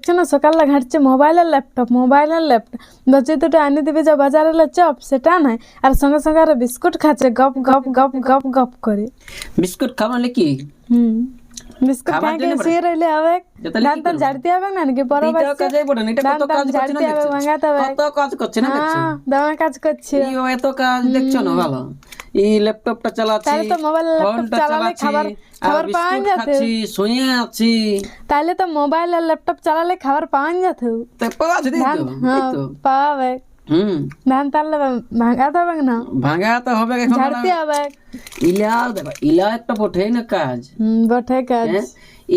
দেখছো না সকালে ঘাটছে মোবাইল আর ল্যাপটপ বলছে দুটো আনি দিবে যা বাজারে চপ সেটা নাই আর সঙ্গে সঙ্গে আর বিস্কুট খাচ্ছে গপ গপ গপ গপ গপ করে। বিস্কুট খাওয়ালে কি বিস্কুট খাই খাই শুয়ে রইলে হবে দাঁত টান ঝাড়তে হবে না নাকি বড় বাচ্চা কাজে বড় না, এটা কত কাজ করছে না দেখছো, ভাঙাতে হবে কত কাজ করছে না দেখছো, দামা কাজ করছে এত কাজ দেখছো না ভালো। এই ল্যাপটপটা চালাচ্ছি, তাহলে তো মোবাইল ল্যাপটপ চালালে খাবার পাওয়া যেত, শুয়ে আছি, তাহলে তো মোবাইল আর ল্যাপটপ চালালে খাবার পাওয়া যেত, পাওয়া যেত তো পাওয়া ধান তাহলে ভাঙাতে হবে না, ভাঙাতে হবে, ঝাড়তে হবে। ইলা একটা বটে না কাজ, বটে কাজ,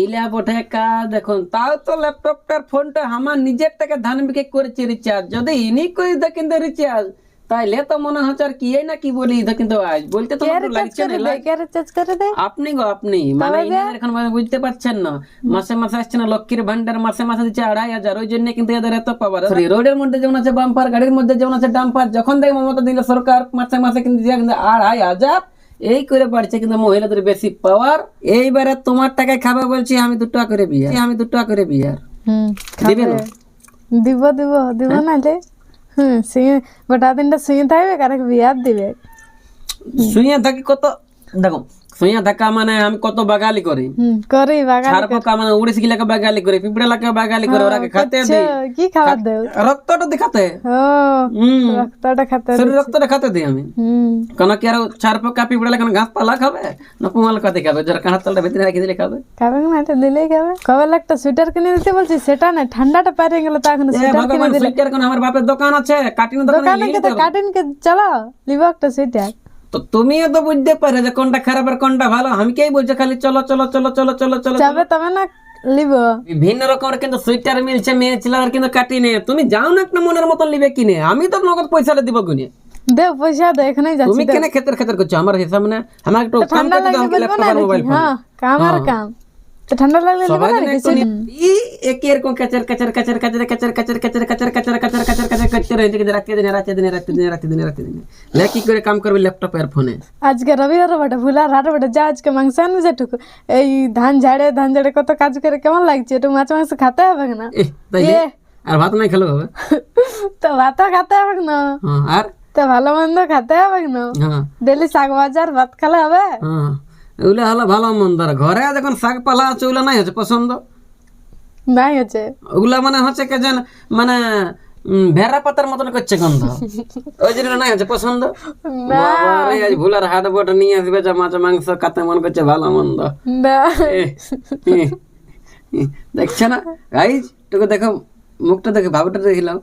ইলা বটে কাজ। দেখুন তাও তো ল্যাপটপটার ফোনটা আমার নিজের টাকা ধান বিক্রি করেছে রিচার্জ, যদি ইনি করে দেয় কিন্তু রিচার্জ তাইলে তো মনে হচ্ছে আর কি না কি বলি, কিন্তু আজ বলতে তো লাগছে না আপনি গো আপনি মানে এখন বুঝতে পারছেন না, মাসে মাসে আসছে না লক্ষ্মীর ভান্ডার, মাসে মাসে দিচ্ছে 2500, ওই জন্য কিন্তু এদের এত পাওয়ার। রোডের মধ্যে যেমন আছে বাম্পার, গাড়ির মধ্যে যেমন আছে ডাম্পার, যখন দেখ মমতা দিল সরকার মাসে মাসে কিন্তু 2500 এই করে পারছে, কিন্তু মহিলাদের বেশি পাওয়ার। এইবারে তোমার টাকায় খাবে বলছি আমি 2 টাকা করে বিয়ার, আমি 2 টাকা করে বিয়ার দিবে না, দিব দিব দিব না রে। গোটা দিনটা শুয়ে থাকবে কারণ বিয়ার দিবে, শুয়ে থাকি কত দেখো, শুয়ে থাকা মানে আমি কত বাগালি করি করি বাগালি, ছাড় পোকা মানে 19 বাগালি করে, পিঁপড়ালাকে বাগালি করে, ওরাকে খেতে দেই। কি খাবার দেও? রক্তটা দেখাতে, রক্তটা খেতে, শরীর রক্তটা খেতে দিই আমি। কেন কি আর ছাড় পোকা পিঁপড়ালা কেন ঘাস পালা খাবে না পুমাল কাতে খাবে, যারা কাঁড়ার তলটা ভিতরে রেখে দিলে খাবে, খাবে না এটা দিলেই খাবে। কবে একটা সুইটার কিনে দিতে বলছি, সেটা না ঠান্ডাটা পারে গেল তো এখন সুইটার কিনে দিলে। সুইটার কোন আমার বাপের দোকান আছে, কাটিং দোকানে কাটিং কে চলো লিব একটা সুইটার। তো তুমিও তো বুঝতে পারো যে কোনটা খারাপ আর কোনটা ভালো, আমি কেই বলছো খালি চলো চলো চলো চলো চলো চলো যাবে তবে না লিব। বিভিন্ন রকমের কিন্তু সুইটার মিলছে মেয়ে ছেলের, কিন্তু কাটি নে, তুমি যাও না একটা মনের মতন লিবে কিনে, আমি তো নগদ পয়সাটা দিব কিনে, দে পয়সা দে এখানেই যাচ্ছি। তুমি কেন খেতের খেতের করছো আমার হিসাব না, আমার একটু কাম ঠান্ডা করতে দাও, লাগলে বলবো না মোবাইল ফোন। হ্যাঁ কাম আর কাম, তো ঠান্ডা লাগলে লিব না কিছু। এই এক এরকম কাচার কাচার কাচার কাচার কাচার কাচার কাচার কাচার কাচার কাচার কাচার কাচার করতে রয়েছে যে রাতে দিনে রাতে দিনে রাতে দিনে রাতে দিনে রাতে দিনে না কি করে কাম করবে ল্যাপটপ আর ফোনে। আজকে রবিবার বটে, ভুলার হাট বটে, যা আজকে মাংস আনবে যেটুকু, এই ধান ঝাড়ে কত কাজ করে কেমন লাগছে, একটু মাছ মাংস খেতে হবে না? আর ভাত নাই খেলে হবে তো ভাত খেতে হবে না, আর তো ভালো মন্দ খেতে হবে না, ডেলি শাক বাজার ভাত খেলে হবে। ওগুলো হলো ভালো মন্দ, ঘরে যখন শাক পালা আছে ওগুলো নাই হচ্ছে পছন্দ, নাই হচ্ছে ওগুলা মানে হচ্ছে কে যেন মানে ভেড়া পাতার মতন করছে গন্ধ, ওই জন্য নাই হচ্ছে পছন্দ। আজ ভুলার হাট বট নিয়ে আসবে যা মাছ মাংস কাতে মন করছে ভালো মন্দ, দেখছে না গাইজ, তোকে দেখো মুখটা দেখে ভাবটা দেখিলাম,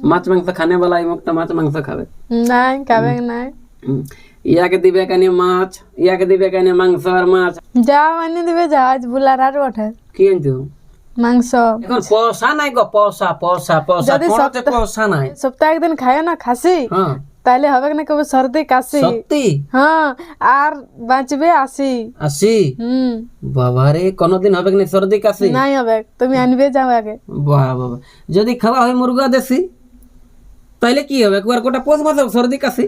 মাছ মাংস খানে বলা এই মুখটা মাছ মাংস খাবে নাই, খাবে নাই। ইয়াকে দিবে কানে মাছ, ইয়াকে দিবে কানে মাংস আর মাছ, যা মানে দিবে যা। আজ ভুলার হাট বটে, কি আনছো মাংস। এখন পয়সা নাই গো, পয়সা পয়সা পয়সা কোনতে পয়সা নাই। সপ্তাহে একদিন খায় না খাসি, তাইলে হবে না কবে সর্দি কাশি, সত্যি হ্যাঁ, আর বাঁচবে 80। বাবারে কোনদিন হবে না সর্দি কাশি? নাই হবে, তুমি আনবে যাও আগে। বাহ বাবা, যদি খাওয়া হয় মুরগা দেশি তাইলে কি হবে, একবার গোটা পোষ মাস সর্দি কাশি।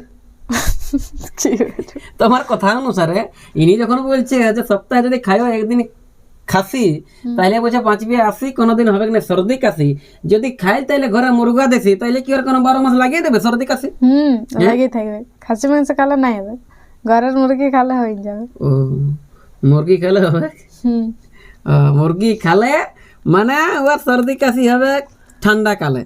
তোমার কথা অনুসারে ইনি যখন বলছে যে সপ্তাহে যদি খাও একদিন খাসি তাইলে বলছে বাঁচবে 80, কোনদিন হবে না সর্দি কাশি। যদি খাই তাইলে ঘরে মুরগা দেশি, তাইলে কি আর কোনো 12 মাস লাগিয়ে দেবে সর্দি কাশি? লাগিয়ে থাকবে। খাসি মাংস খালে নাই হবে, ঘরের মুরগি খালে হয়ে যাবে। ও মুরগি খেলে হবে, মুরগি খালে মানে ওর সর্দি কাশি হবে ঠান্ডা কালে।